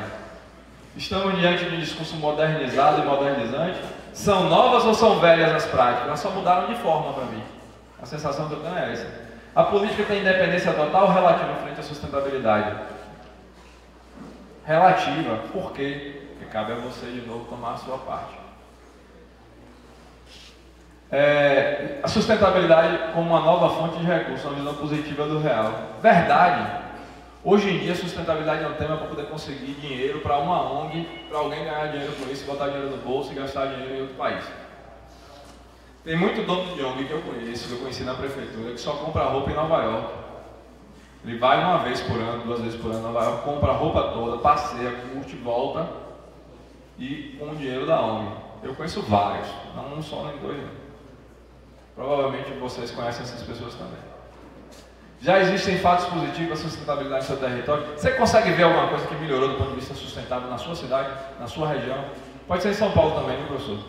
Estamos diante de um discurso modernizado e modernizante? São novas ou são velhas as práticas? Elas só mudaram de forma para mim. A sensação que eu tenho é essa. A política tem independência total ou relativa frente à sustentabilidade? Relativa. Por quê? Porque cabe a você de novo tomar a sua parte. A sustentabilidade como uma nova fonte de recursos, uma visão positiva do real. Verdade. Hoje em dia, sustentabilidade é um tema para poder conseguir dinheiro para uma ONG, para alguém ganhar dinheiro com isso, botar dinheiro no bolso e gastar dinheiro em outro país. Tem muito dono de ONG que eu conheci na prefeitura, que só compra roupa em Nova York. Ele vai uma vez por ano, 2 vezes por ano em Nova York, compra a roupa toda, passeia, curte, volta e com o dinheiro da ONG. Eu conheço vários, não um só nem 2 não. Provavelmente vocês conhecem essas pessoas também. Já existem fatos positivos da sustentabilidade no seu território? Você consegue ver alguma coisa que melhorou do ponto de vista sustentável na sua cidade, na sua região? Pode ser em São Paulo também, viu, professor?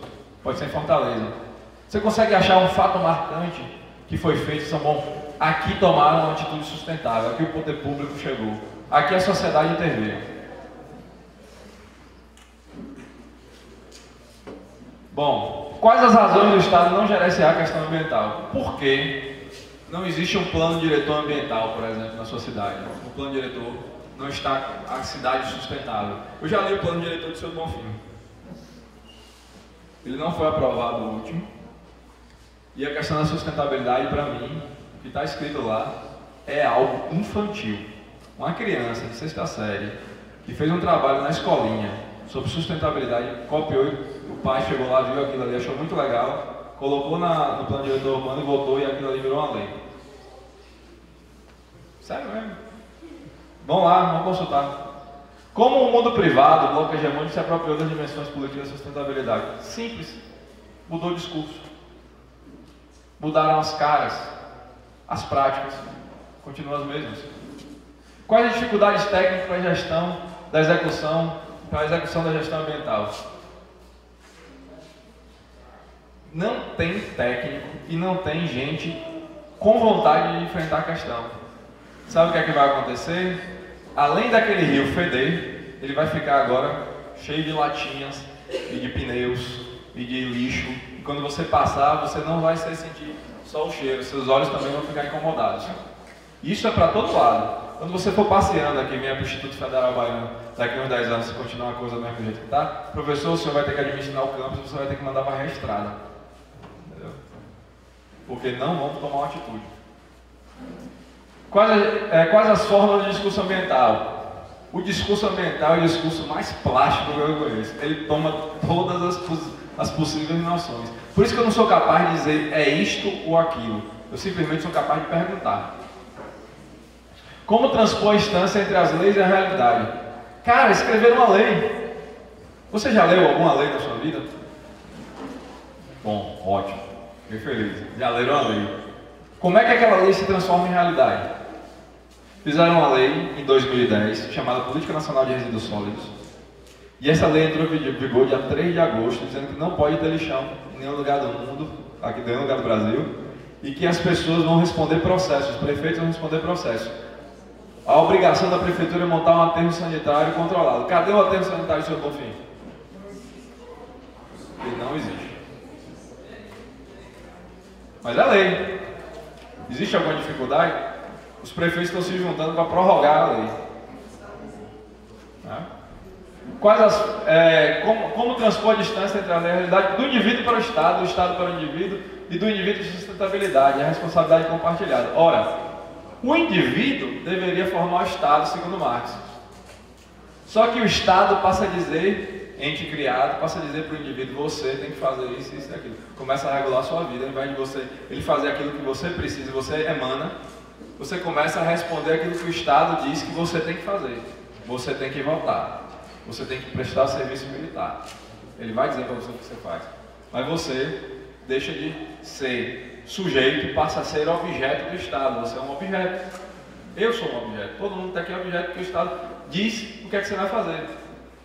Pode ser em Fortaleza. Você consegue achar um fato marcante que foi feito? São bom, aqui tomaram uma atitude sustentável, aqui o poder público chegou, aqui a sociedade interveio. Bom, quais as razões do Estado não gerenciar a questão ambiental? Por quê? Não existe um plano diretor ambiental, por exemplo, na sua cidade. O plano diretor não está a cidade sustentável. Eu já li o plano diretor do seu Bonfim. Ele não foi aprovado o último. E a questão da sustentabilidade, para mim, o que está escrito lá, é algo infantil. Uma criança de 6ª série, que fez um trabalho na escolinha sobre sustentabilidade, copiou, o pai chegou lá, viu aquilo ali, achou muito legal, colocou no plano diretor urbano e votou, e aquilo ali virou uma lei. Sério mesmo? Vão lá, vão consultar. Como o mundo privado, o bloco hegemônico, se apropriou das dimensões políticas da sustentabilidade? Simples. Mudou o discurso. Mudaram as caras. As práticas continuam as mesmas. Quais as dificuldades técnicas para a gestão da execução, para a execução da gestão ambiental? Não tem técnico e não tem gente com vontade de enfrentar a questão. Sabe o que é que vai acontecer? Além daquele rio feder, ele vai ficar agora cheio de latinhas e de pneus e de lixo. E quando você passar, você não vai sentir só o cheiro, seus olhos também vão ficar incomodados. Isso é para todo lado. Quando você for passeando aqui, vem para o Instituto Federal Baiano, daqui a uns 10 anos, se continuar a coisa do mesmo jeito que está, professor, o senhor vai ter que administrar o campus, você vai ter que mandar varrer a estrada. Entendeu? Porque não vão tomar uma atitude. Quais as formas de discurso ambiental? O discurso ambiental é o discurso mais plástico que eu conheço. Ele toma todas as possíveis noções. Por isso que eu não sou capaz de dizer é isto ou aquilo. Eu simplesmente sou capaz de perguntar. Como transpor a distância entre as leis e a realidade? Cara, escreveram uma lei. Você já leu alguma lei na sua vida? Bom, ótimo. Fiquei feliz. Já leram uma lei. Como é que aquela lei se transforma em realidade? Fizeram uma lei em 2010, chamada Política Nacional de Resíduos Sólidos. E essa lei entrou em vigor dia 3 de agosto, dizendo que não pode ter lixão em nenhum lugar do mundo, aqui em nenhum lugar do Brasil, e que as pessoas vão responder processos, os prefeitos vão responder processos. A obrigação da prefeitura é montar um aterro sanitário controlado. Cadê o aterro sanitário, Sr. Bonfim? Ele não existe. Mas é lei. Existe alguma dificuldade? Os prefeitos estão se juntando para prorrogar a lei. Como transpor a distância entre a realidade do indivíduo para o Estado, do Estado para o indivíduo e do indivíduo de sustentabilidade, a responsabilidade compartilhada. Ora, o indivíduo deveria formar o Estado, segundo Marx. Só que o Estado passa a dizer, ente criado, passa a dizer para o indivíduo, você tem que fazer isso, isso e aquilo. Começa a regular a sua vida, ao invés de ele fazer aquilo que você precisa, você emana, você começa a responder aquilo que o Estado diz que você tem que fazer. Você tem que votar. Você tem que prestar serviço militar. Ele vai dizer para você o que você faz. Mas você deixa de ser sujeito e passa a ser objeto do Estado. Você é um objeto. Eu sou um objeto. Todo mundo está aqui é objeto porque o Estado diz o que é que você vai fazer.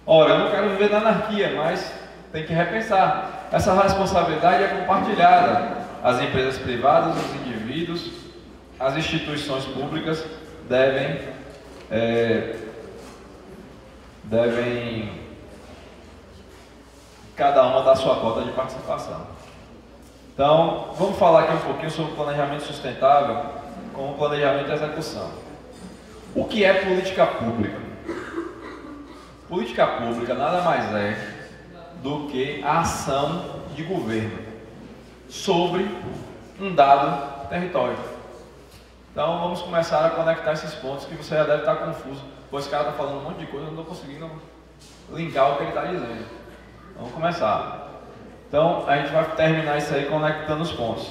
Ora, eu não quero viver na anarquia, mas tem que repensar. Essa responsabilidade é compartilhada. As empresas privadas, os indivíduos, as instituições públicas devem cada uma dar sua cota de participação. Então, vamos falar aqui um pouquinho sobre o planejamento sustentável como planejamento e execução. O que é política pública? Política pública nada mais é do que a ação de governo sobre um dado território. Então, vamos começar a conectar esses pontos que você já deve estar confuso. Pois esse cara está falando um monte de coisa, eu não estou conseguindo linkar o que ele está dizendo. Vamos começar. Então, a gente vai terminar isso aí conectando os pontos.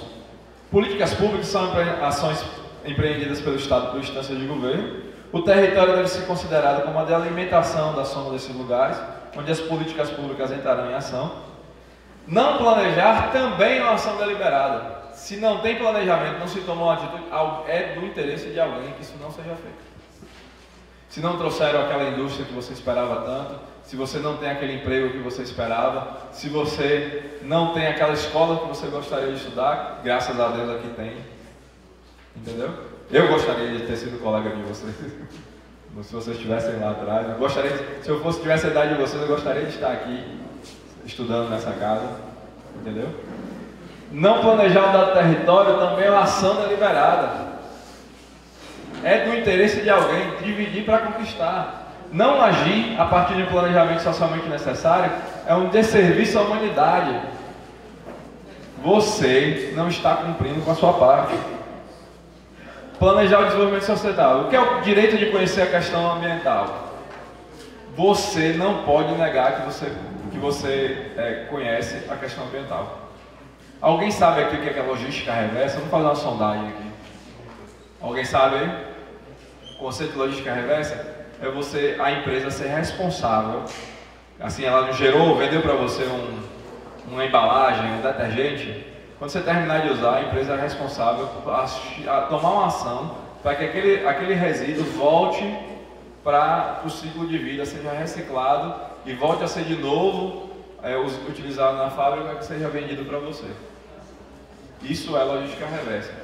Políticas públicas são ações empreendidas pelo Estado por instância de governo. O território deve ser considerado como a de alimentação da soma desses lugares, onde as políticas públicas entrarão em ação. Não planejar também é uma ação deliberada. Se não tem planejamento, não se toma uma atitude, é do interesse de alguém que isso não seja feito. Se não trouxeram aquela indústria que você esperava tanto, se você não tem aquele emprego que você esperava, se você não tem aquela escola que você gostaria de estudar, graças a Deus aqui tem. Entendeu? Eu gostaria de ter sido colega de vocês. Se vocês estivessem lá atrás. Se eu tivesse a idade de vocês, eu gostaria de estar aqui estudando nessa casa. Entendeu? Não planejar um dado território também é uma ação deliberada. É do interesse de alguém dividir para conquistar. Não agir a partir de um planejamento socialmente necessário é um desserviço à humanidade. Você não está cumprindo com a sua parte. Planejar o desenvolvimento sustentável. O que é o direito de conhecer a questão ambiental? Você não pode negar que você conhece a questão ambiental. Alguém sabe aqui o que é logística reversa? Vamos fazer uma sondagem aqui. Alguém sabe aí? O conceito de logística reversa é a empresa ser responsável. Assim, ela gerou, vendeu para você uma embalagem, um detergente. Quando você terminar de usar, a empresa é responsável a tomar uma ação para que aquele resíduo volte para o ciclo de vida, seja reciclado e volte a ser de novo utilizado na fábrica para que seja vendido para você. Isso é logística reversa.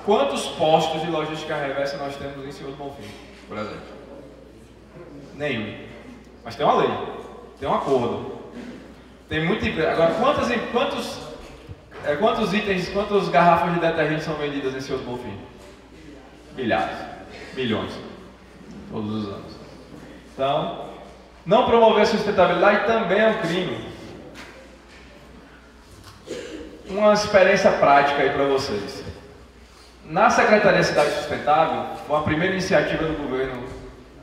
Quantos postos de logística reversa nós temos em Senhor do Bonfim, por exemplo? Nenhum. Mas tem uma lei, tem um acordo. Tem muita empresa. Agora, quantas garrafas de detergente são vendidas em Senhor do Bonfim? Milhares, milhões, todos os anos. Então, não promover a sustentabilidade também é um crime. Uma experiência prática aí para vocês. Na Secretaria de Cidade Sustentável, foi a primeira iniciativa do governo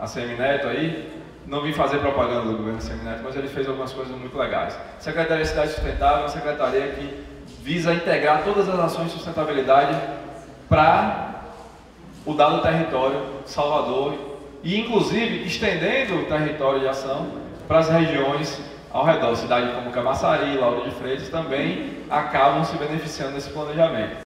ACM Neto aí, não vim fazer propaganda do governo ACM Neto, mas ele fez algumas coisas muito legais. A Secretaria de Cidade Sustentável é uma secretaria que visa integrar todas as ações de sustentabilidade para o dado território de Salvador e, inclusive, estendendo o território de ação para as regiões ao redor. Cidades como Camaçari, Lauro de Freitas também acabam se beneficiando desse planejamento.